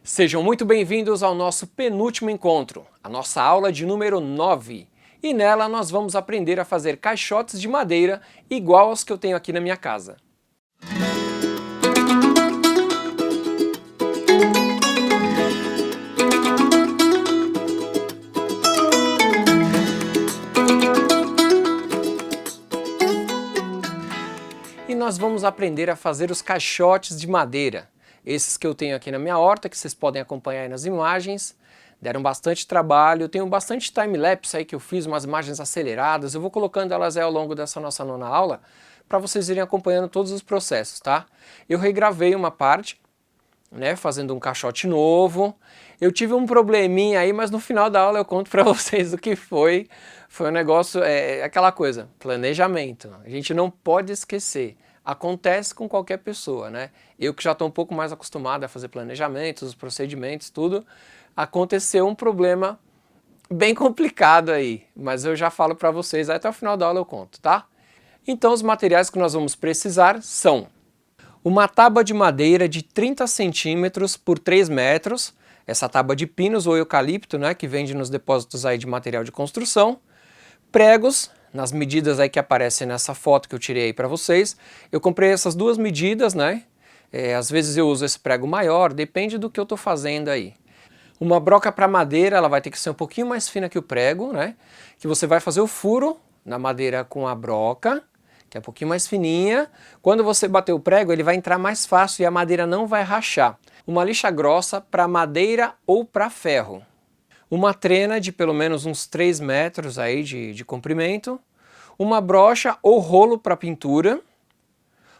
Sejam muito bem-vindos ao nosso penúltimo encontro, a nossa aula de número 9. E nela nós vamos aprender a fazer caixotes de madeira igual aos que eu tenho aqui na minha casa. E nós vamos aprender a fazer os caixotes de madeira. Esses que eu tenho aqui na minha horta, que vocês podem acompanhar aí nas imagens, deram bastante trabalho, eu tenho bastante time-lapse aí que eu fiz, umas imagens aceleradas, eu vou colocando elas aí ao longo dessa nossa nona aula, para vocês irem acompanhando todos os processos, tá? Eu regravei uma parte, né, fazendo um caixote novo, eu tive um probleminha aí, mas no final da aula eu conto para vocês o que foi. Foi um negócio, aquela coisa, planejamento, a gente não pode esquecer. Acontece com qualquer pessoa, né? Eu que já estou um pouco mais acostumado a fazer planejamentos, os procedimentos, tudo, aconteceu um problema bem complicado aí, mas eu já falo para vocês, até o final da aula eu conto, tá? Então os materiais que nós vamos precisar são uma tábua de madeira de 30 centímetros por 3 metros, essa tábua de pinos ou eucalipto, né, que vende nos depósitos aí de material de construção, pregos, nas medidas aí que aparecem nessa foto que eu tirei aí para vocês. Eu comprei essas duas medidas, né? Às vezes eu uso esse prego maior, depende do que eu estou fazendo aí. Uma broca para madeira, ela vai ter que ser um pouquinho mais fina que o prego, né? Que você vai fazer o furo na madeira com a broca, que é um pouquinho mais fininha. Quando você bater o prego, ele vai entrar mais fácil e a madeira não vai rachar. Uma lixa grossa para madeira ou para ferro. Uma trena de pelo menos uns 3 metros aí de comprimento, uma brocha ou rolo para pintura,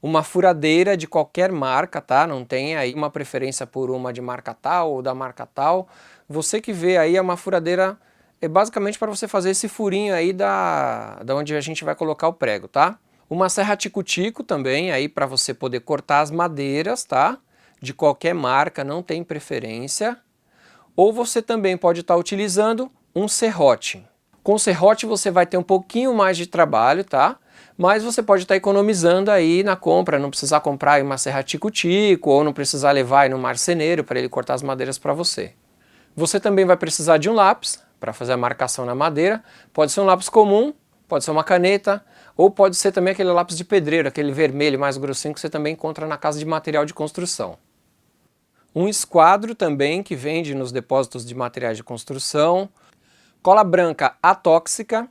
uma furadeira de qualquer marca, tá? Não tem aí uma preferência por uma de marca tal ou da marca tal. Você que vê aí, é uma furadeira, é basicamente para você fazer esse furinho aí da onde a gente vai colocar o prego, tá? Uma serra tico-tico também aí para você poder cortar as madeiras, tá? De qualquer marca, não tem preferência. Ou você também pode estar utilizando um serrote. Com o serrote você vai ter um pouquinho mais de trabalho, tá? Mas você pode estar economizando aí na compra, não precisar comprar aí uma serra tico-tico ou não precisar levar aí no marceneiro para ele cortar as madeiras para você. Você também vai precisar de um lápis para fazer a marcação na madeira. Pode ser um lápis comum, pode ser uma caneta ou pode ser também aquele lápis de pedreiro, aquele vermelho mais grossinho que você também encontra na casa de material de construção. Um esquadro também que vende nos depósitos de materiais de construção, cola branca atóxica,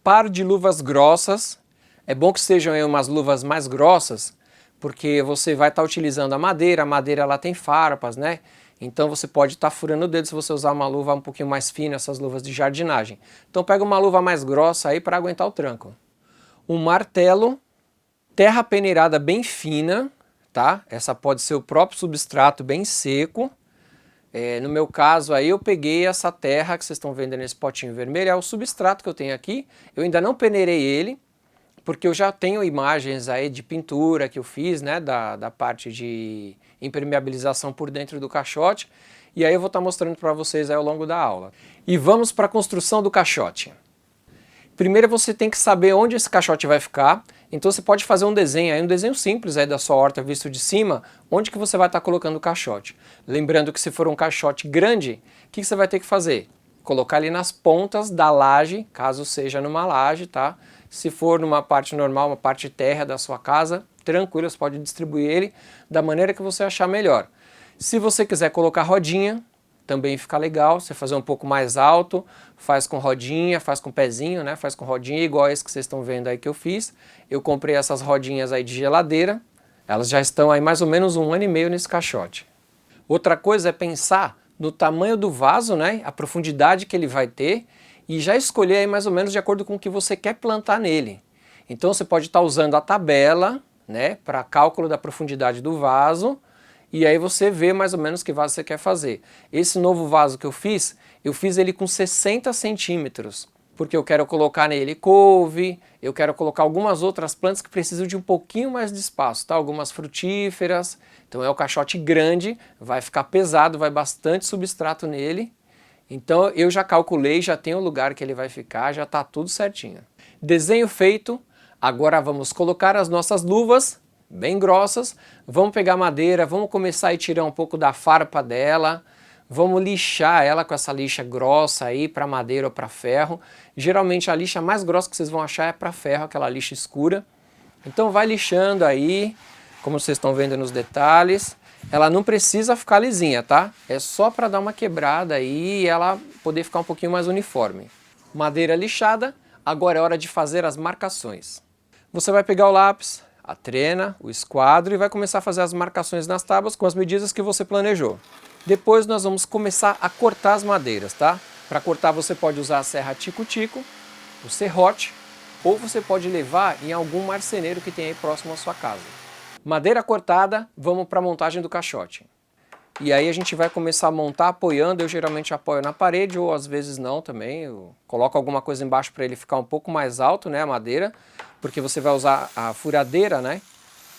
par de luvas grossas, é bom que sejam aí umas luvas mais grossas, porque você vai estar utilizando a madeira ela tem farpas, né? Então você pode estar furando o dedo se você usar uma luva um pouquinho mais fina, essas luvas de jardinagem. Então pega uma luva mais grossa aí para aguentar o tranco. Um martelo, terra peneirada bem fina, tá? Essa pode ser o próprio substrato bem seco. No meu caso aí eu peguei essa terra que vocês estão vendo nesse potinho vermelho, é o substrato que eu tenho aqui. Eu ainda não peneirei ele, porque eu já tenho imagens aí de pintura que eu fiz, né, da parte de impermeabilização por dentro do caixote. E aí eu vou estar mostrando para vocês aí ao longo da aula. E vamos para a construção do caixote. Primeiro você tem que saber onde esse caixote vai ficar, então você pode fazer um desenho aí, um desenho simples aí da sua horta visto de cima, onde que você vai estar colocando o caixote. Lembrando que se for um caixote grande, o que você vai ter que fazer? Colocar ali nas pontas da laje, caso seja numa laje, tá? Se for numa parte normal, uma parte terra da sua casa, tranquilo, você pode distribuir ele da maneira que você achar melhor. Se você quiser colocar rodinha, também fica legal, você fazer um pouco mais alto, faz com rodinha, faz com pezinho, né? Faz com rodinha igual esse que vocês estão vendo aí que eu fiz. Eu comprei essas rodinhas aí de geladeira, elas já estão aí mais ou menos 1 ano e meio nesse caixote. Outra coisa é pensar no tamanho do vaso, né? A profundidade que ele vai ter e já escolher aí mais ou menos de acordo com o que você quer plantar nele. Então você pode estar usando a tabela, né? Para cálculo da profundidade do vaso. E aí você vê mais ou menos que vaso você quer fazer. Esse novo vaso que eu fiz ele com 60 centímetros, porque eu quero colocar nele couve, eu quero colocar algumas outras plantas que precisam de um pouquinho mais de espaço, tá? Algumas frutíferas, então é o caixote grande, vai ficar pesado, vai bastante substrato nele. Então eu já calculei, já tenho o lugar que ele vai ficar, já está tudo certinho. Desenho feito, agora vamos colocar as nossas luvas bem grossas. Vamos pegar a madeira, vamos começar a tirar um pouco da farpa dela, vamos lixar ela com essa lixa grossa aí para madeira ou para ferro. Geralmente a lixa mais grossa que vocês vão achar é para ferro, aquela lixa escura. Então vai lixando aí, como vocês estão vendo nos detalhes. Ela não precisa ficar lisinha, tá? É só para dar uma quebrada aí e ela poder ficar um pouquinho mais uniforme. Madeira lixada, agora é hora de fazer as marcações. Você vai pegar o lápis, a trena, o esquadro e vai começar a fazer as marcações nas tábuas com as medidas que você planejou. Depois nós vamos começar a cortar as madeiras, tá? Para cortar você pode usar a serra tico-tico, o serrote, ou você pode levar em algum marceneiro que tem aí próximo à sua casa. Madeira cortada, vamos para a montagem do caixote. E aí a gente vai começar a montar apoiando, eu geralmente apoio na parede ou às vezes não também, eu coloco alguma coisa embaixo para ele ficar um pouco mais alto, né, a madeira, porque você vai usar a furadeira, né,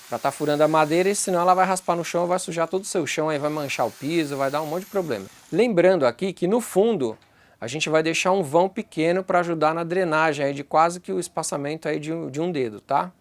para estar furando a madeira e senão ela vai raspar no chão, vai sujar todo o seu chão, aí vai manchar o piso, vai dar um monte de problema. Lembrando aqui que no fundo a gente vai deixar um vão pequeno para ajudar na drenagem aí de quase que o espaçamento aí de um dedo, tá?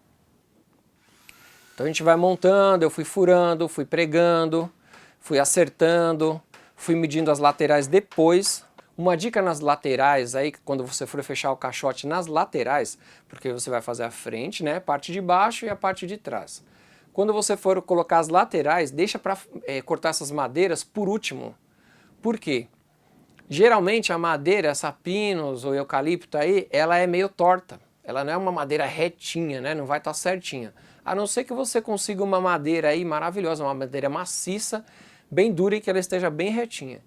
Então a gente vai montando, eu fui furando, fui pregando, fui acertando, fui medindo as laterais depois. Uma dica nas laterais aí, quando você for fechar o caixote nas laterais, porque você vai fazer a frente, né, parte de baixo e a parte de trás. Quando você for colocar as laterais, deixa para cortar essas madeiras por último. Por quê? Geralmente a madeira, essa pinus ou eucalipto aí, ela é meio torta. Ela não é uma madeira retinha, né, não vai estar certinha. A não ser que você consiga uma madeira aí maravilhosa, uma madeira maciça, bem dura e que ela esteja bem retinha.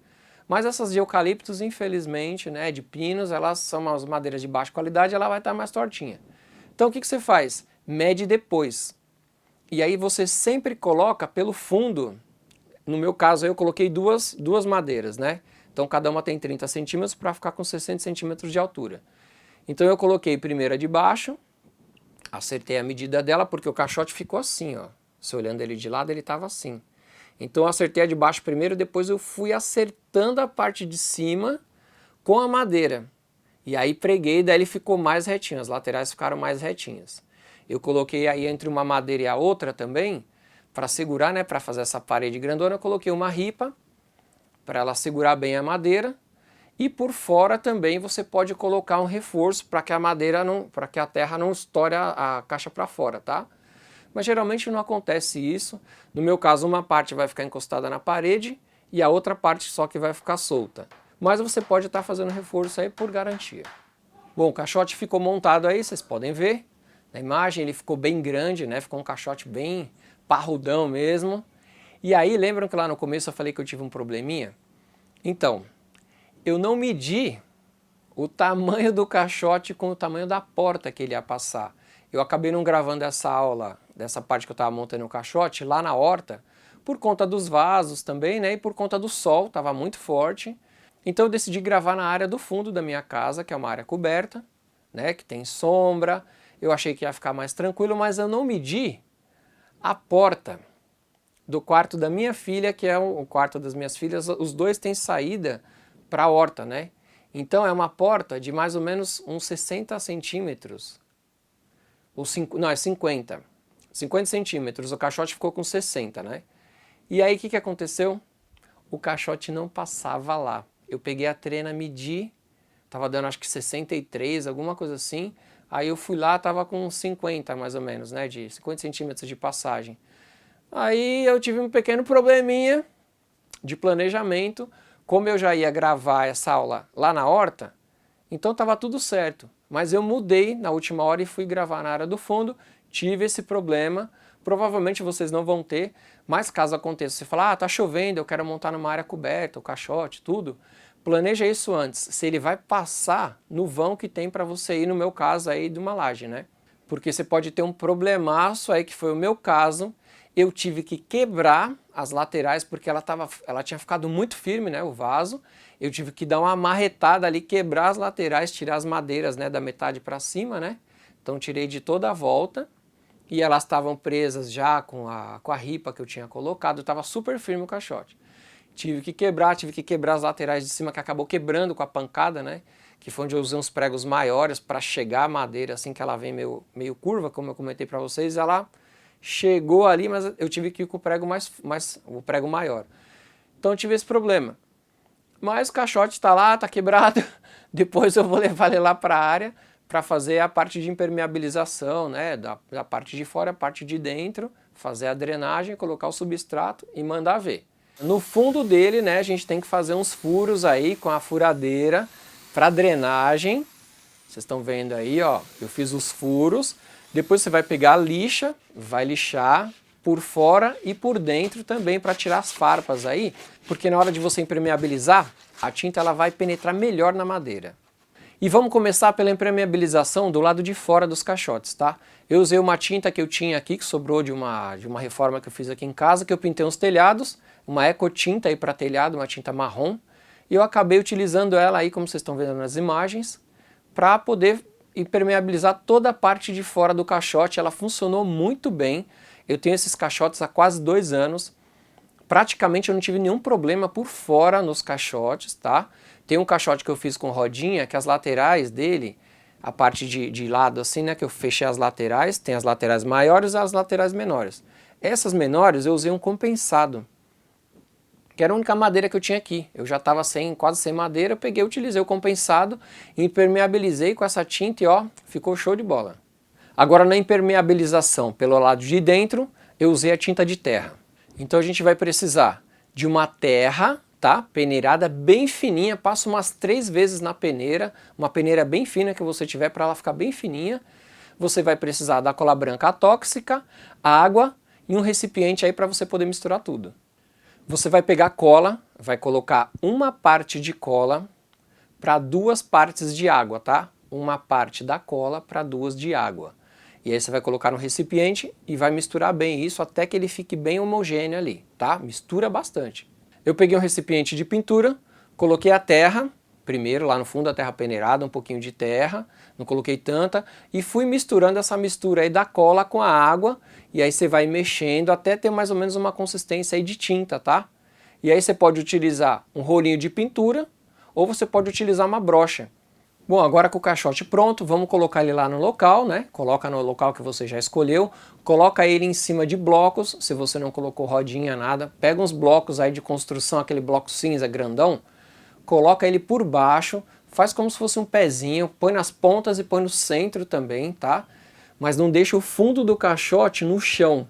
Mas essas de eucaliptos, infelizmente, né, de pinos, elas são umas madeiras de baixa qualidade, ela vai estar mais tortinha. Então o que você faz? Mede depois. E aí você sempre coloca pelo fundo, no meu caso eu coloquei duas madeiras, né? Então cada uma tem 30 centímetros para ficar com 60 centímetros de altura. Então eu coloquei primeiro a de baixo, acertei a medida dela porque o caixote ficou assim, ó. Se olhando ele de lado ele estava assim. Então eu acertei a de baixo primeiro, depois eu fui acertando a parte de cima com a madeira. E aí preguei, daí ele ficou mais retinho, as laterais ficaram mais retinhas. Eu coloquei aí entre uma madeira e a outra também, para segurar, né, para fazer essa parede grandona, eu coloquei uma ripa para ela segurar bem a madeira. E por fora também você pode colocar um reforço para que a madeira não, para que a terra não estoure a caixa para fora, tá? Mas geralmente não acontece isso. No meu caso, uma parte vai ficar encostada na parede e a outra parte só que vai ficar solta. Mas você pode estar fazendo reforço aí por garantia. Bom, o caixote ficou montado aí, vocês podem ver. Na imagem ele ficou bem grande, né? Ficou um caixote bem parrudão mesmo. E aí, lembram que lá no começo eu falei que eu tive um probleminha? Então, eu não medi o tamanho do caixote com o tamanho da porta que ele ia passar. Eu acabei não gravando essa aula, dessa parte que eu estava montando o caixote, lá na horta, por conta dos vasos também, né? E por conta do sol, estava muito forte. Então eu decidi gravar na área do fundo da minha casa, que é uma área coberta, né? Que tem sombra. Eu achei que ia ficar mais tranquilo, mas eu não medi a porta do quarto da minha filha, que é o quarto das minhas filhas. Os dois têm saída para a horta, né? Então é uma porta de mais ou menos uns 60 centímetros. Não, é 50. 50 centímetros, o caixote ficou com 60, né? E aí o que aconteceu? O caixote não passava lá. Eu peguei a trena, medi, tava dando acho que 63, alguma coisa assim. Aí eu fui lá, tava com 50 mais ou menos, né? De 50 centímetros de passagem. Aí eu tive um pequeno probleminha de planejamento. Como eu já ia gravar essa aula lá na horta, então estava tudo certo. Mas eu mudei na última hora e fui gravar na área do fundo, tive esse problema. Provavelmente vocês não vão ter, mas caso aconteça, você fala, tá chovendo, eu quero montar numa área coberta, o caixote, tudo. Planeja isso antes, se ele vai passar no vão que tem para você ir, no meu caso aí, de uma laje, né? Porque você pode ter um problemaço aí, que foi o meu caso. Eu tive que quebrar as laterais porque ela tinha ficado muito firme, né, o vaso. Eu tive que dar uma marretada ali, quebrar as laterais, tirar as madeiras, né, da metade para cima, né? Então tirei de toda a volta e elas estavam presas já com a ripa que eu tinha colocado. Estava super firme o caixote. Tive que quebrar as laterais de cima, que acabou quebrando com a pancada, né? Que foi onde eu usei uns pregos maiores para chegar a madeira, assim que ela vem meio curva, como eu comentei para vocês, ela chegou ali, mas eu tive que ir com o prego o prego maior. Então eu tive esse problema. Mas o caixote está lá, está quebrado. Depois eu vou levar ele lá para a área para fazer a parte de impermeabilização, né? Da parte de fora, a parte de dentro, fazer a drenagem, colocar o substrato e mandar ver. No fundo dele, né, a gente tem que fazer uns furos aí com a furadeira para drenagem. Vocês estão vendo aí, ó, eu fiz os furos. Depois você vai pegar a lixa, vai lixar por fora e por dentro também para tirar as farpas aí, porque na hora de você impermeabilizar, a tinta ela vai penetrar melhor na madeira. E vamos começar pela impermeabilização do lado de fora dos caixotes, tá? Eu usei uma tinta que eu tinha aqui, que sobrou de uma reforma que eu fiz aqui em casa, que eu pintei uns telhados, uma ecotinta aí para telhado, uma tinta marrom, e eu acabei utilizando ela aí, como vocês estão vendo nas imagens, para poder impermeabilizar toda a parte de fora do caixote. Ela funcionou muito bem. Eu tenho esses caixotes há quase 2 anos. Praticamente eu não tive nenhum problema por fora nos caixotes, tá? Tem um caixote que eu fiz com rodinha, que as laterais dele, a parte de lado assim, né, que eu fechei as laterais, tem as laterais maiores e as laterais menores. Essas menores eu usei um compensado, que era a única madeira que eu tinha aqui. Eu já estava quase sem madeira, eu peguei, utilizei o compensado, impermeabilizei com essa tinta e ó, ficou show de bola. Agora na impermeabilização pelo lado de dentro, eu usei a tinta de terra. Então a gente vai precisar de uma terra, tá? Peneirada bem fininha, passa umas 3 vezes na peneira, uma peneira bem fina que você tiver para ela ficar bem fininha. Você vai precisar da cola branca atóxica, água e um recipiente aí para você poder misturar tudo. Você vai pegar cola, vai colocar uma parte de cola para 2 partes de água, tá? Uma parte da cola para 2 de água. E aí você vai colocar no recipiente e vai misturar bem isso até que ele fique bem homogêneo ali, tá? Mistura bastante. Eu peguei um recipiente de pintura, coloquei a terra, primeiro lá no fundo a terra peneirada, um pouquinho de terra, não coloquei tanta, e fui misturando essa mistura aí da cola com a água, e aí você vai mexendo até ter mais ou menos uma consistência aí de tinta, tá? E aí você pode utilizar um rolinho de pintura, ou você pode utilizar uma brocha. Bom, agora com o caixote pronto, vamos colocar ele lá no local, né? Coloca no local que você já escolheu, coloca ele em cima de blocos, se você não colocou rodinha, nada, pega uns blocos aí de construção, aquele bloco cinza grandão, coloca ele por baixo, faz como se fosse um pezinho, põe nas pontas e põe no centro também, tá? Mas não deixa o fundo do caixote no chão.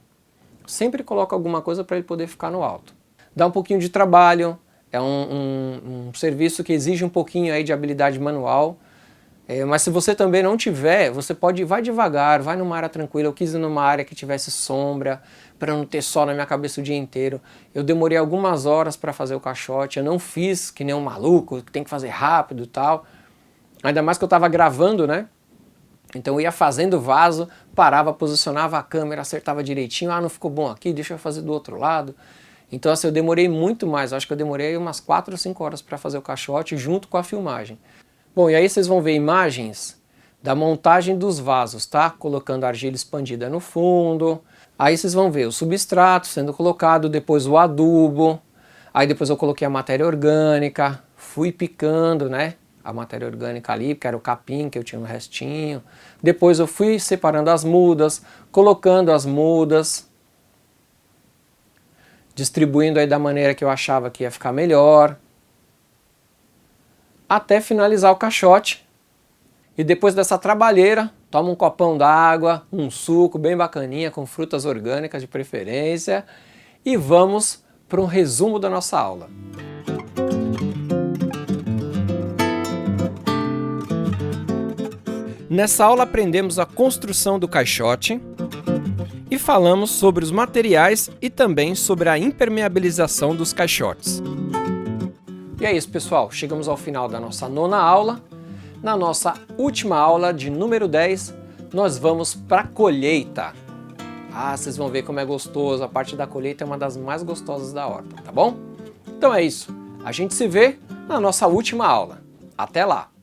Sempre coloca alguma coisa para ele poder ficar no alto. Dá um pouquinho de trabalho, é um serviço que exige um pouquinho aí de habilidade manual, mas se você também não tiver, você vai devagar, vai numa área tranquila. Eu quis ir numa área que tivesse sombra, para não ter sol na minha cabeça o dia inteiro. Eu demorei algumas horas para fazer o caixote, eu não fiz que nem um maluco, que tem que fazer rápido e tal. Ainda mais que eu estava gravando, né? Então eu ia fazendo vaso, parava, posicionava a câmera, acertava direitinho. Ah, não ficou bom aqui, deixa eu fazer do outro lado. Então assim, eu demorei muito mais, eu acho que eu demorei umas 4 ou 5 horas para fazer o caixote junto com a filmagem. Bom, e aí vocês vão ver imagens da montagem dos vasos, tá? Colocando argila expandida no fundo. Aí vocês vão ver o substrato sendo colocado, depois o adubo. Aí depois eu coloquei a matéria orgânica, fui picando, né? A matéria orgânica ali, que era o capim que eu tinha no restinho. Depois eu fui separando as mudas, colocando as mudas, distribuindo aí da maneira que eu achava que ia ficar melhor, até finalizar o caixote. E depois dessa trabalheira, toma um copão d'água, um suco bem bacaninha, com frutas orgânicas de preferência, e vamos para um resumo da nossa aula. Nessa aula aprendemos a construção do caixote e falamos sobre os materiais e também sobre a impermeabilização dos caixotes. E é isso, pessoal, chegamos ao final da nossa 9ª aula. Na nossa última aula, de número 10, nós vamos para a colheita. Ah, vocês vão ver como é gostoso, a parte da colheita é uma das mais gostosas da horta, tá bom? Então é isso, a gente se vê na nossa última aula. Até lá!